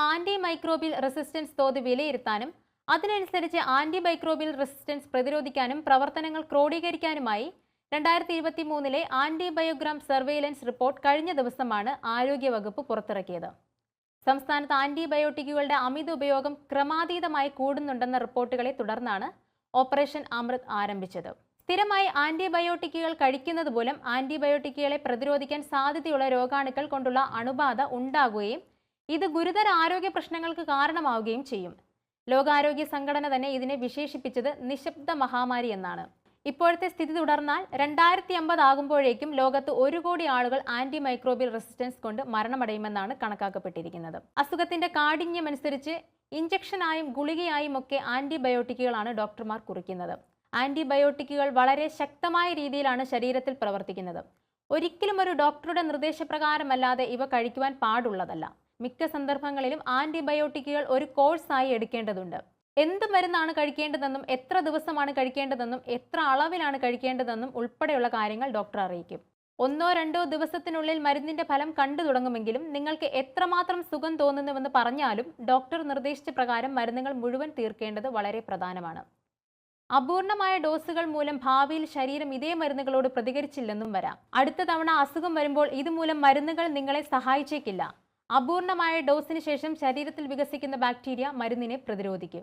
Anti microbial resistance തോത് വിലയിരുത്താനും അതിനനുസരിച്ച് ആന്റിമൈക്രോബിയൽ റെസിസ്റ്റൻസ് പ്രതിരോധിക്കാനും പ്രവർത്തനങ്ങൾ ക്രോഡീകരിക്കാനുമായി 2023 ആന്റിബയോഗ്രാം സർവെയിലൻസ് റിപ്പോർട്ട് കഴിഞ്ഞ ദിവസമാണ് ആരോഗ്യവകുപ്പ് പുറത്തിറക്കിയത്. സംസ്ഥാനത്ത് ആന്റിബയോട്ടിക്കുകളുടെ അമിത ഉപയോഗം ക്രമാതീതമായി കൂടുന്നുണ്ടെന്ന റിപ്പോർട്ടുകളെ തുടർന്നാണ് ഓപ്പറേഷൻ അമൃത് ആരംഭിച്ചത്. സ്ഥിരമായി ആന്റിബയോട്ടിക്കുകൾ കഴിക്കുന്നത് മൂലം ആന്റിബയോട്ടിക്കുകളെ പ്രതിരോധിക്കാൻ സാധ്യതയുള്ള രോഗാണുക്കൾ കൊണ്ടുള്ള അണുബാധ ഉണ്ടാകുകയും ഇത് ഗുരുതര ആരോഗ്യ പ്രശ്നങ്ങൾക്ക് കാരണമാവുകയും ചെയ്യും. ലോകാരോഗ്യ സംഘടന തന്നെ ഇതിനെ വിശേഷിപ്പിച്ചത് നിശബ്ദ മഹാമാരി എന്നാണ്. ഇപ്പോഴത്തെ സ്ഥിതി തുടർന്നാൽ 2050 ആകുമ്പോഴേക്കും ലോകത്ത് 1 കോടി ആളുകൾ ആന്റിമൈക്രോബിയൽ റെസിസ്റ്റൻസ് കൊണ്ട് മരണമടയുമെന്നാണ് കണക്കാക്കപ്പെട്ടിരിക്കുന്നത്. അസുഖത്തിന്റെ കാഠിന്യമനുസരിച്ച് ഇഞ്ചക്ഷനായും ഗുളികയായും ഒക്കെ ആന്റിബയോട്ടിക്കുകളാണ് ഡോക്ടർമാർ കുറിക്കുന്നത്. ആന്റിബയോട്ടിക്കുകൾ വളരെ ശക്തമായ രീതിയിലാണ് ശരീരത്തിൽ പ്രവർത്തിക്കുന്നത്. ഒരിക്കലും ഒരു ഡോക്ടറുടെ നിർദ്ദേശപ്രകാരമല്ലാതെ ഇവ കഴിക്കുവാൻ പാടുള്ളതല്ല. മിക്ക സന്ദർഭങ്ങളിലും ആന്റിബയോട്ടിക്കുകൾ ഒരു കോഴ്സായി എടുക്കേണ്ടതുണ്ട്. എന്ത് മരുന്നാണ് കഴിക്കേണ്ടതെന്നും എത്ര ദിവസമാണ് കഴിക്കേണ്ടതെന്നും എത്ര അളവിലാണ് കഴിക്കേണ്ടതെന്നും ഉൾപ്പെടെയുള്ള കാര്യങ്ങൾ ഡോക്ടർ അറിയിക്കും. 1-2 ദിവസത്തിനുള്ളിൽ മരുന്നിന്റെ ഫലം കണ്ടു തുടങ്ങുമെങ്കിലും നിങ്ങൾക്ക് എത്രമാത്രം സുഖം തോന്നുന്നുവെന്ന് പറഞ്ഞാലും ഡോക്ടർ നിർദ്ദേശിച്ച പ്രകാരം മരുന്നുകൾ മുഴുവൻ തീർക്കേണ്ടത് വളരെ പ്രധാനമാണ്. അപൂർണമായ ഡോസുകൾ മൂലം ഭാവിയിൽ ശരീരം ഇതേ മരുന്നുകളോട് പ്രതികരിച്ചില്ലെന്നും വരാം. അടുത്ത തവണ അസുഖം വരുമ്പോൾ ഇതുമൂലം മരുന്നുകൾ നിങ്ങളെ സഹായിച്ചേക്കില്ല. അപൂർണമായ ഡോസിന് ശേഷം ശരീരത്തിൽ വികസിക്കുന്ന ബാക്ടീരിയ മരുന്നിനെ പ്രതിരോധിക്കും.